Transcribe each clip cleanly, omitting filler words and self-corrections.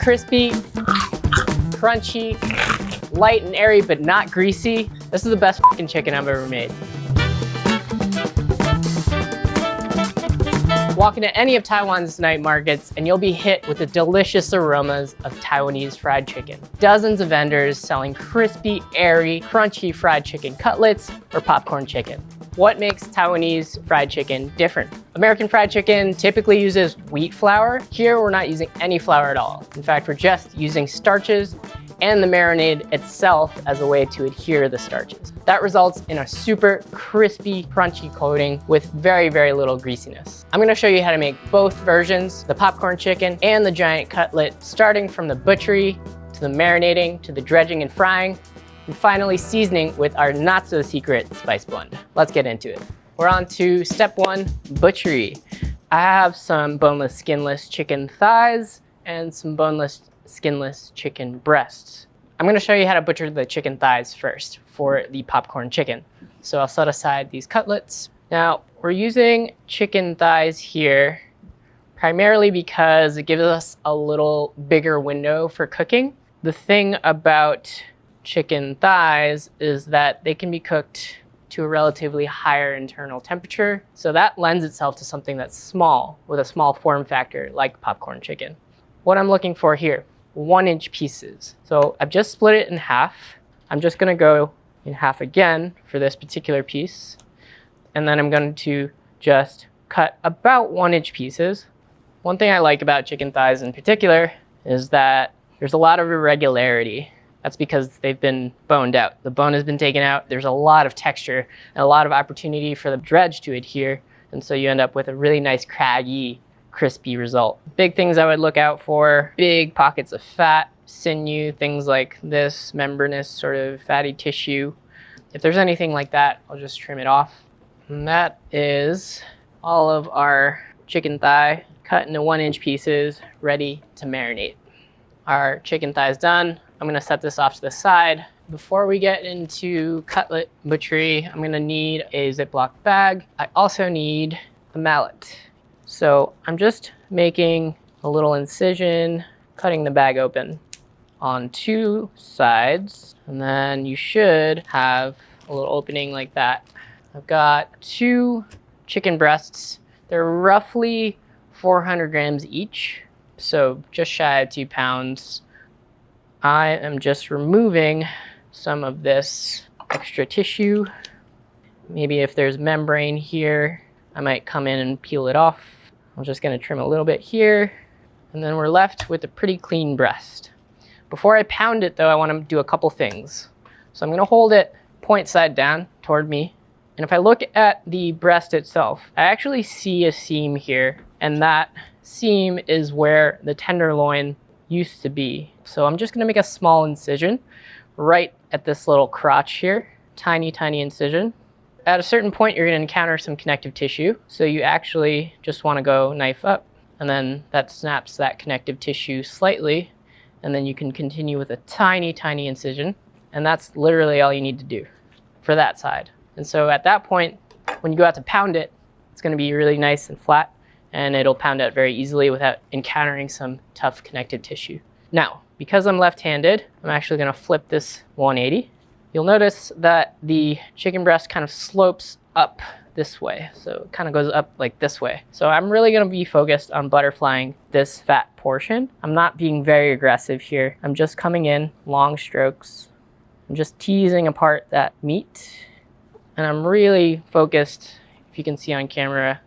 crispy, crunchy, light and airy, but not greasy. This is the best fucking chicken I've ever made. Walk into any of Taiwan's night markets and you'll be hit with the delicious aromas of Taiwanese fried chicken. Dozens of vendors selling crispy, airy, crunchy fried chicken cutlets or popcorn chicken. What makes Taiwanese fried chicken different? American fried chicken typically uses wheat flour. Here, we're not using any flour at all. In fact, we're just using starches and the marinade itself as a way to adhere the starches. That results in a super crispy, crunchy coating with very, very little greasiness. I'm gonna show you how to make both versions, the popcorn chicken and the giant cutlet, starting from the butchery, to the marinating, to the dredging and frying, and finally seasoning with our not so secret spice blend. Let's get into it. We're on to step one, butchery. I have some boneless, skinless chicken thighs and some boneless, skinless chicken breasts. I'm gonna show you how to butcher the chicken thighs first for the popcorn chicken. So I'll set aside these cutlets. Now, we're using chicken thighs here primarily because it gives us a little bigger window for cooking. The thing about chicken thighs is that they can be cooked to a relatively higher internal temperature. So that lends itself to something that's small, with a small form factor like popcorn chicken. What I'm looking for here, 1-inch pieces. So I've just split it in half. I'm just gonna go in half again for this particular piece. And then I'm going to just cut about 1-inch pieces. One thing I like about chicken thighs in particular is that there's a lot of irregularity. That's because they've been boned out. The bone has been taken out. There's a lot of texture and a lot of opportunity for the dredge to adhere. And so you end up with a really nice craggy, crispy result. Big things I would look out for, big pockets of fat, sinew, things like this, membranous sort of fatty tissue. If there's anything like that, I'll just trim it off. And that is all of our chicken thigh cut into 1-inch pieces, ready to marinate. Our chicken thigh is done. I'm gonna set this off to the side. Before we get into cutlet butchery, I'm gonna need a Ziploc bag. I also need a mallet. So I'm just making a little incision, cutting the bag open on 2 sides, and then you should have a little opening like that. I've got 2 chicken breasts. They're roughly 400 grams each, so just shy of 2 pounds. I am just removing some of this extra tissue. Maybe if there's membrane here, I might come in and peel it off. I'm just gonna trim a little bit here, and then we're left with a pretty clean breast. Before I pound it though, I wanna do a couple things. So I'm gonna hold it point side down toward me, and if I look at the breast itself, I actually see a seam here, and that seam is where the tenderloin used to be. So I'm just gonna make a small incision right at this little crotch here. Tiny, tiny incision. At a certain point, you're gonna encounter some connective tissue. So you actually just wanna go knife up, and then that snaps that connective tissue slightly, and then you can continue with a tiny, tiny incision. And that's literally all you need to do for that side. And so at that point, when you go out to pound it, it's gonna be really nice and flat, and it'll pound out very easily without encountering some tough connective tissue. Now, because I'm left-handed, I'm actually gonna flip this 180. You'll notice that the chicken breast kind of slopes up this way. So it kind of goes up like this way. So I'm really gonna be focused on butterflying this fat portion. I'm not being very aggressive here. I'm just coming in long strokes. I'm just teasing apart that meat. And I'm really focused, if you can see on camera,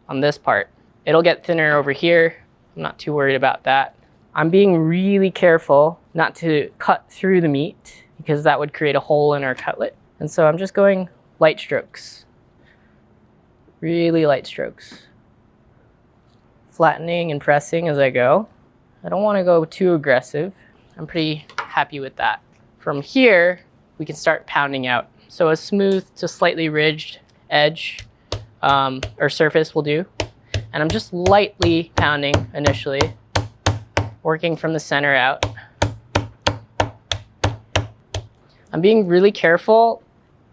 on this part. It'll get thinner over here. I'm not too worried about that. I'm being really careful not to cut through the meat because that would create a hole in our cutlet. And so I'm just going light strokes. Really light strokes. Flattening and pressing as I go. I don't want to go too aggressive. I'm pretty happy with that. From here, we can start pounding out. So a smooth to slightly ridged edge or surface will do. And I'm just lightly pounding initially, working from the center out. I'm being really careful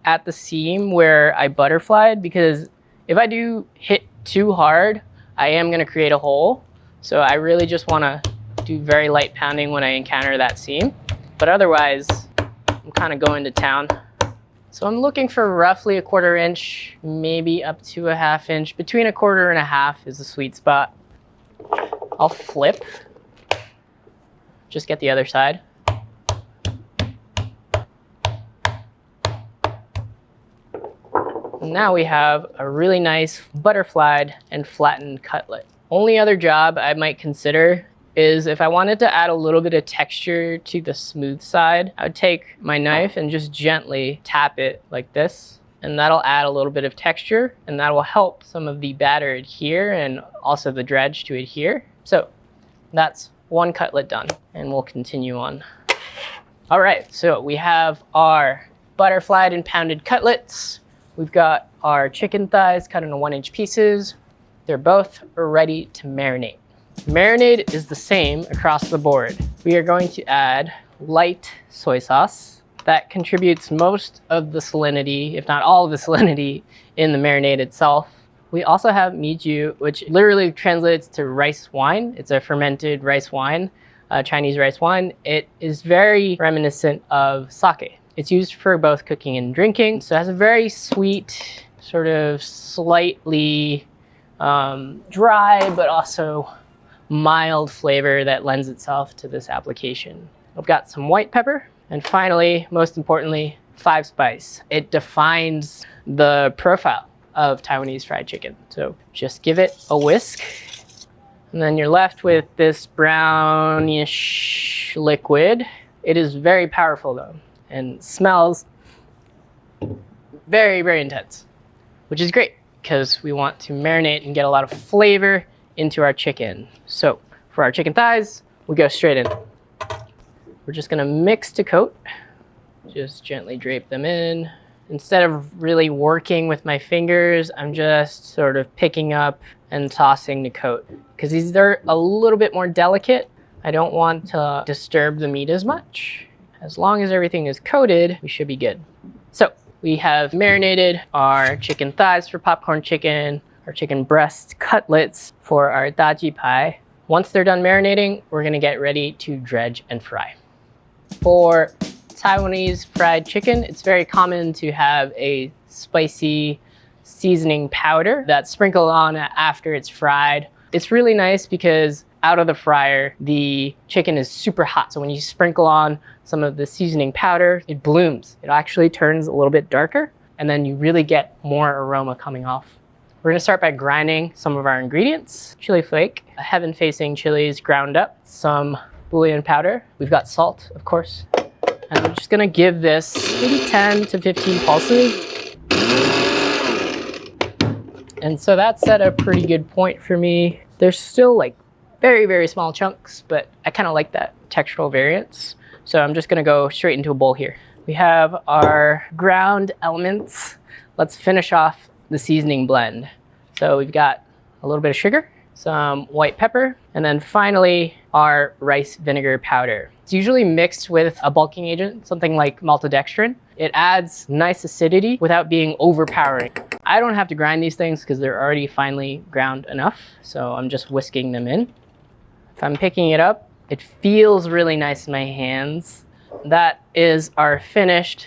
at the seam where I butterflied, because if I do hit too hard, I am gonna create a hole. So I really just wanna do very light pounding when I encounter that seam. But otherwise, I'm kind of going to town. So I'm looking for roughly 1/4 inch, maybe up to a 1/2 inch. Between 1/4 and 1/2 is the sweet spot. I'll flip. Just get the other side. And now we have a really nice butterflied and flattened cutlet. Only other job I might consider is if I wanted to add a little bit of texture to the smooth side, I would take my knife and just gently tap it like this. And that'll add a little bit of texture, and that will help some of the batter adhere and also the dredge to adhere. So that's one cutlet done, and we'll continue on. All right, so we have our butterflied and pounded cutlets. We've got our chicken thighs cut into 1-inch pieces. They're both ready to marinate. Marinade is the same across the board. We are going to add light soy sauce. That contributes most of the salinity, if not all of the salinity, in the marinade itself. We also have mijiu, which literally translates to rice wine. It's a fermented rice wine, Chinese rice wine. It is very reminiscent of sake. It's used for both cooking and drinking, so it has a very sweet, sort of slightly dry, but also mild flavor that lends itself to this application. I've got some white pepper, and finally, most importantly, 5 spice. It defines the profile of Taiwanese fried chicken. So just give it a whisk, and then you're left with this brownish liquid. It is very powerful though, and smells very, very intense, which is great because we want to marinate and get a lot of flavor into our chicken. So for our chicken thighs, we go straight in. We're just gonna mix to coat. Just gently drape them in. Instead of really working with my fingers, I'm just sort of picking up and tossing to coat. Because these are a little bit more delicate, I don't want to disturb the meat as much. As long as everything is coated, we should be good. So we have marinated our chicken thighs for popcorn chicken, our chicken breast cutlets for our daji pie. Once they're done marinating, we're gonna get ready to dredge and fry. For Taiwanese fried chicken, it's very common to have a spicy seasoning powder that's sprinkled on after it's fried. It's really nice because out of the fryer, the chicken is super hot. So when you sprinkle on some of the seasoning powder, it blooms. It actually turns a little bit darker, and then you really get more aroma coming off. We're gonna start by grinding some of our ingredients. Chili flake, heaven-facing chilies ground up, some bouillon powder. We've got salt, of course. And I'm just gonna give this maybe 10 to 15 pulses. And so that's at a pretty good point for me. There's still like very, very small chunks, but I kind of like that textural variance. So I'm just gonna go straight into a bowl here. We have our ground elements. Let's finish off the seasoning blend. So we've got a little bit of sugar, some white pepper, and then finally our rice vinegar powder. It's usually mixed with a bulking agent, something like maltodextrin. It adds nice acidity without being overpowering. I don't have to grind these things because they're already finely ground enough, so I'm just whisking them in. If I'm picking it up, it feels really nice in my hands. That is our finished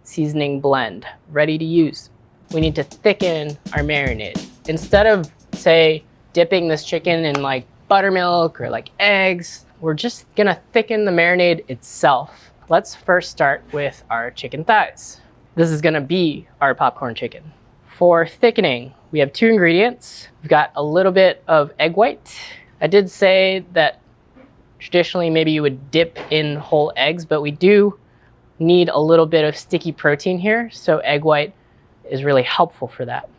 seasoning blend, ready to use. We need to thicken our marinade. Instead of, say, dipping this chicken in like buttermilk or like eggs, we're just gonna thicken the marinade itself. Let's first start with our chicken thighs. This is gonna be our popcorn chicken. For thickening, we have 2 ingredients. We've got a little bit of egg white. I did say that traditionally maybe you would dip in whole eggs, but we do need a little bit of sticky protein here, so egg white is really helpful for that.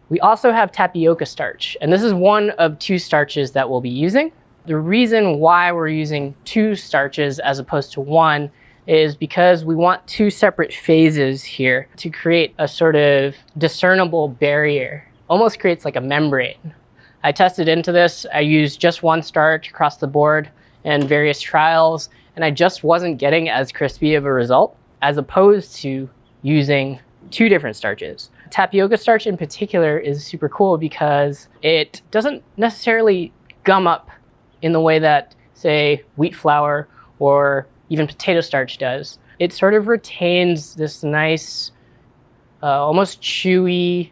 We also have tapioca starch, and this is one of 2 starches that we'll be using. The reason why we're using 2 starches as opposed to 1 is because we want 2 separate phases here to create a sort of discernible barrier. Almost creates like a membrane. I tested into this. I used just 1 starch across the board in various trials, and I just wasn't getting as crispy of a result as opposed to using 2 different starches. Tapioca starch in particular is super cool because it doesn't necessarily gum up in the way that say, wheat flour or even potato starch does. It sort of retains this nice, almost chewy,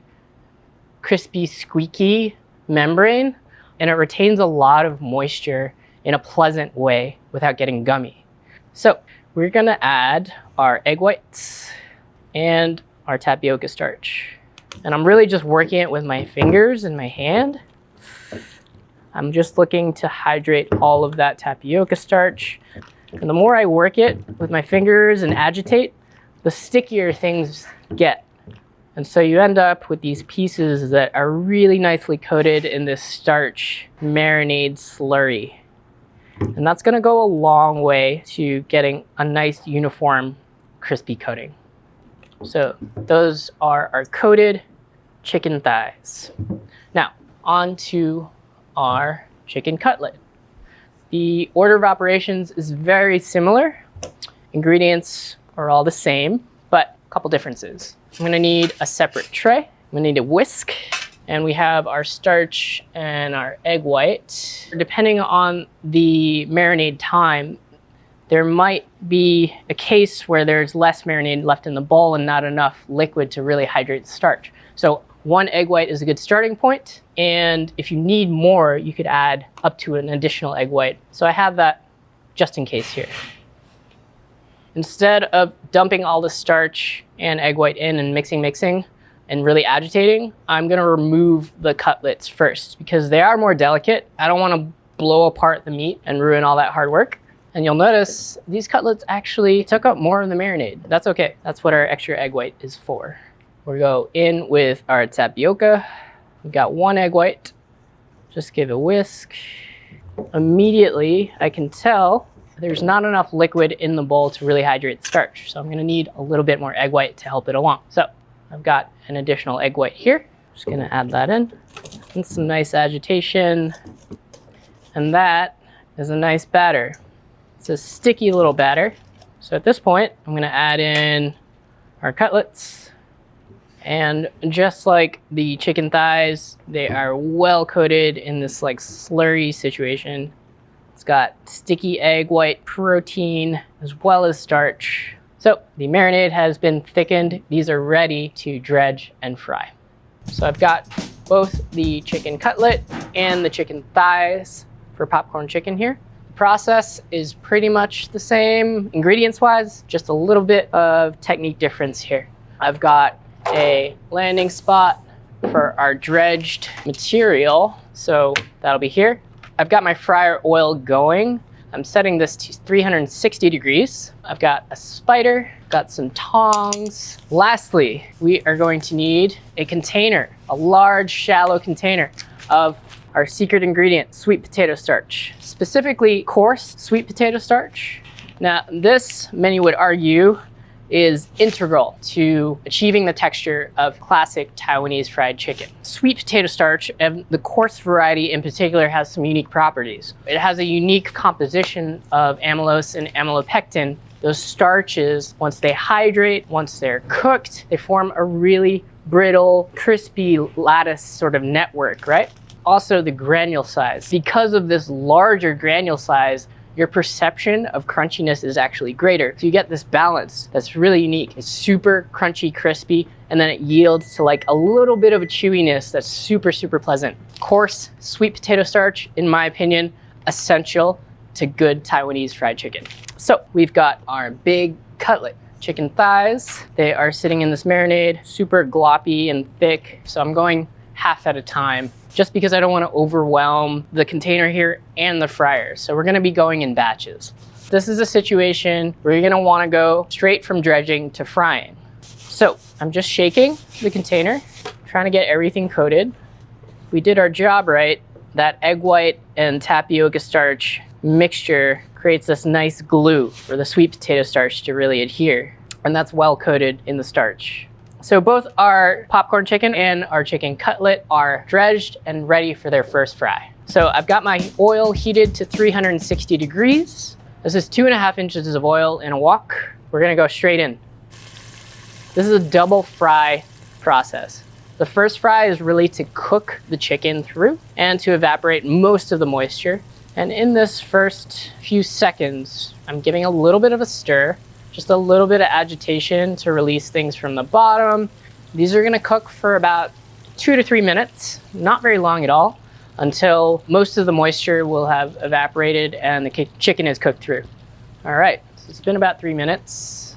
crispy, squeaky membrane, and it retains a lot of moisture in a pleasant way without getting gummy. So we're gonna add our egg whites and our tapioca starch. And I'm really just working it with my fingers and my hand. I'm just looking to hydrate all of that tapioca starch. And the more I work it with my fingers and agitate, the stickier things get. And so you end up with these pieces that are really nicely coated in this starch marinade slurry. And that's gonna go a long way to getting a nice uniform crispy coating. So those are our coated chicken thighs. Now, on to our chicken cutlet. The order of operations is very similar. Ingredients are all the same, but a couple differences. I'm gonna need a separate tray. I'm gonna need a whisk, and we have our starch and our egg white. Depending on the marinade time, there might be a case where there's less marinade left in the bowl and not enough liquid to really hydrate the starch. So 1 egg white is a good starting point, and if you need more, you could add up to an additional egg white. So I have that just in case here. Instead of dumping all the starch and egg white in and mixing and really agitating, I'm gonna remove the cutlets first because they are more delicate. I don't wanna blow apart the meat and ruin all that hard work. And you'll notice these cutlets actually took up more of the marinade. That's okay. That's what our extra egg white is for. We'll go in with our tapioca. We've got 1 egg white. Just give a whisk. Immediately, I can tell there's not enough liquid in the bowl to really hydrate the starch. So I'm gonna need a little bit more egg white to help it along. So I've got an additional egg white here. Just gonna add that in. And some nice agitation. And that is a nice batter. It's a sticky little batter. So at this point, I'm gonna add in our cutlets. And just like the chicken thighs, they are well coated in this like slurry situation. It's got sticky egg white protein as well as starch. So the marinade has been thickened. These are ready to dredge and fry. So I've got both the chicken cutlet and the chicken thighs for popcorn chicken here. The process is pretty much the same ingredients wise, just a little bit of technique difference here. I've got a landing spot for our dredged material. So that'll be here. I've got my fryer oil going. I'm setting this to 360 degrees. I've got a spider, got some tongs. Lastly, we are going to need a container, a large, shallow container of our secret ingredient, sweet potato starch, specifically coarse sweet potato starch. Now, this, many would argue, is integral to achieving the texture of classic Taiwanese fried chicken. Sweet potato starch, and the coarse variety in particular, has some unique properties. It has a unique composition of amylose and amylopectin. Those starches, once they hydrate, once they're cooked, they form a really brittle, crispy lattice sort of network, right? Also the granule size. Because of this larger granule size, your perception of crunchiness is actually greater. So you get this balance that's really unique. It's super crunchy, crispy, and then it yields to like a little bit of a chewiness that's super, super pleasant. Coarse sweet potato starch, in my opinion, essential to good Taiwanese fried chicken. So we've got our big cutlet chicken thighs. They are sitting in this marinade, super gloppy and thick. So I'm going half at a time, just because I don't want to overwhelm the container here and the fryer. So we're gonna be going in batches. This is a situation where you're gonna wanna go straight from dredging to frying. So I'm just shaking the container, trying to get everything coated. If we did our job right, that egg white and tapioca starch mixture creates this nice glue for the sweet potato starch to really adhere. And that's well coated in the starch. So both our popcorn chicken and our chicken cutlet are dredged and ready for their first fry. So I've got my oil heated to 360 degrees. This is 2.5 inches of oil in a wok. We're gonna go straight in. This is a double fry process. The first fry is really to cook the chicken through and to evaporate most of the moisture. And in this first few seconds, I'm giving a little bit of a stir, just a little bit of agitation to release things from the bottom. These are gonna cook for about 2 to 3 minutes, not very long at all, until most of the moisture will have evaporated and the chicken is cooked through. All right, so it's been about 3 minutes.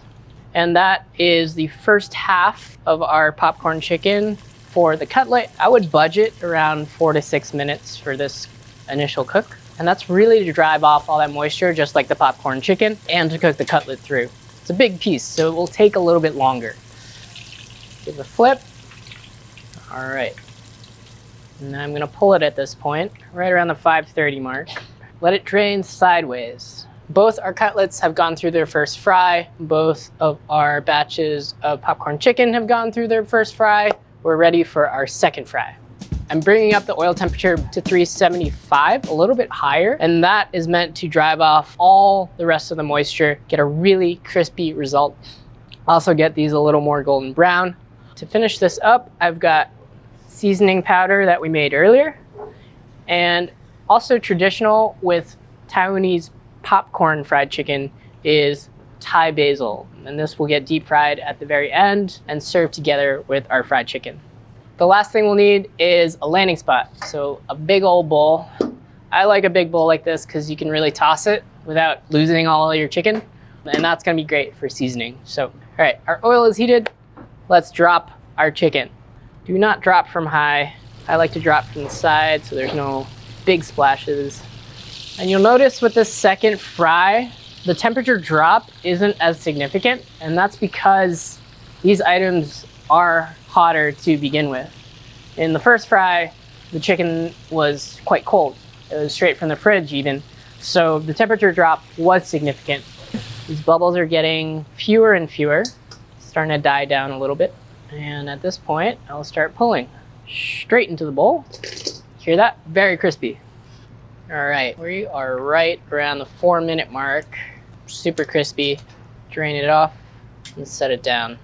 And that is the first half of our popcorn chicken. For the cutlet, I would budget around 4 to 6 minutes for this initial cook. And that's really to drive off all that moisture, just like the popcorn chicken, and to cook the cutlet through. It's a big piece, so it will take a little bit longer. Give it a flip. All right. And I'm gonna pull it at this point, right around the 5:30 mark. Let it drain sideways. Both our cutlets have gone through their first fry. Both of our batches of popcorn chicken have gone through their first fry. We're ready for our second fry. I'm bringing up the oil temperature to 375, a little bit higher, and that is meant to drive off all the rest of the moisture, get a really crispy result. Also get these a little more golden brown. To finish this up, I've got seasoning powder that we made earlier, and also traditional with Taiwanese popcorn fried chicken is Thai basil, and this will get deep fried at the very end and served together with our fried chicken. The last thing we'll need is a landing spot, so a big old bowl. I like a big bowl like this because you can really toss it without losing all of your chicken, and that's gonna be great for seasoning. So, all right, our oil is heated. Let's drop our chicken. Do not drop from high. I like to drop from the side so there's no big splashes. And you'll notice with this second fry, the temperature drop isn't as significant, and that's because these items are hotter to begin with. In the first fry, the chicken was quite cold. It was straight from the fridge even. So the temperature drop was significant. These bubbles are getting fewer and fewer. It's starting to die down a little bit. And at this point, I'll start pulling straight into the bowl. Hear that? Very crispy. All right, we are right around the 4-minute mark. Super crispy. Drain it off and set it down.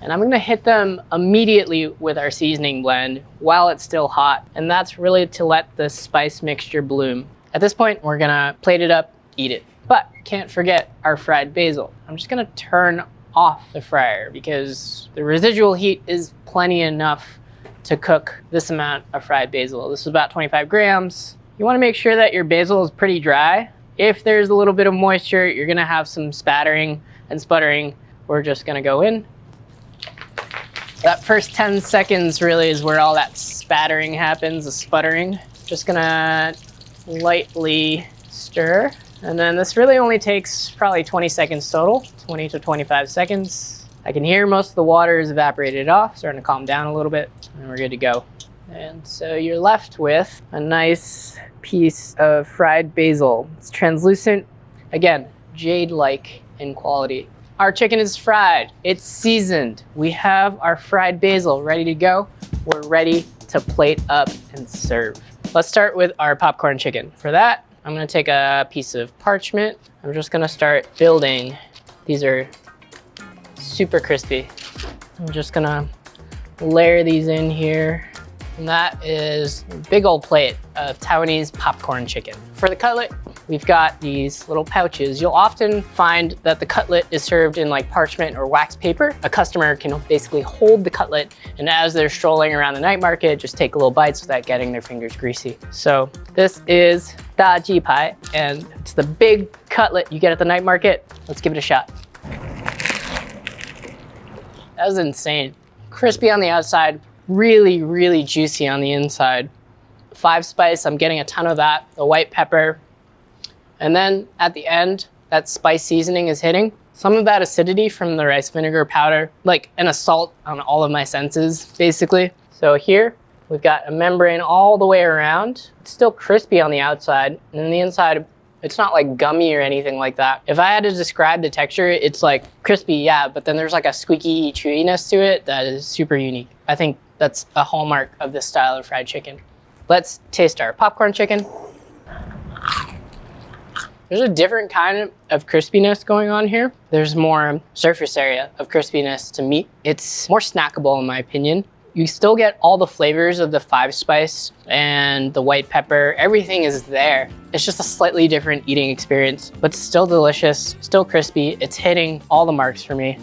And I'm gonna hit them immediately with our seasoning blend while it's still hot. And that's really to let the spice mixture bloom. At this point, we're gonna plate it up, eat it. But can't forget our fried basil. I'm just gonna turn off the fryer because the residual heat is plenty enough to cook this amount of fried basil. This is about 25 grams. You wanna make sure that your basil is pretty dry. If there's a little bit of moisture, you're gonna have some spattering and sputtering. We're just gonna go in. That first 10 seconds really is where all that spattering happens, the sputtering. Just gonna lightly stir. And then this really only takes probably 20 seconds total, 20 to 25 seconds. I can hear most of the water is evaporated off, starting to calm down a little bit, and we're good to go. And so you're left with a nice piece of fried basil. It's translucent, again, jade-like in quality. Our chicken is fried, it's seasoned. We have our fried basil ready to go. We're ready to plate up and serve. Let's start with our popcorn chicken. For that, I'm gonna take a piece of parchment. I'm just gonna start building. These are super crispy. I'm just gonna layer these in here. And that is a big old plate of Taiwanese popcorn chicken. For the cutlet, we've got these little pouches. You'll often find that the cutlet is served in like parchment or wax paper. A customer can basically hold the cutlet, and as they're strolling around the night market, just take little bites without getting their fingers greasy. So this is dredged pie, and it's the big cutlet you get at the night market. Let's give it a shot. That was insane. Crispy on the outside, really, really juicy on the inside. 5 spice, I'm getting a ton of that, the white pepper. And then at the end, that spice seasoning is hitting. Some of that acidity from the rice vinegar powder, like an assault on all of my senses, basically. So here, we've got a membrane all the way around. It's still crispy on the outside, and then the inside, it's not like gummy or anything like that. If I had to describe the texture, it's like crispy, yeah, but then there's like a squeaky chewiness to it that is super unique. I think that's a hallmark of this style of fried chicken. Let's taste our popcorn chicken. There's a different kind of crispiness going on here. There's more surface area of crispiness to meat. It's more snackable in my opinion. You still get all the flavors of the 5-spice and the white pepper. Everything is there. It's just a slightly different eating experience, but still delicious, still crispy. It's hitting all the marks for me.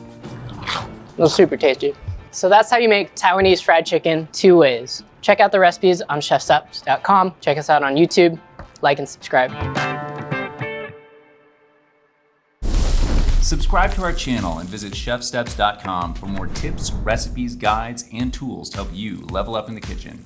It was super tasty. So that's how you make Taiwanese fried chicken 2 ways. Check out the recipes on ChefSteps.com. Check us out on YouTube. Like and subscribe. Subscribe to our channel and visit ChefSteps.com for more tips, recipes, guides, and tools to help you level up in the kitchen.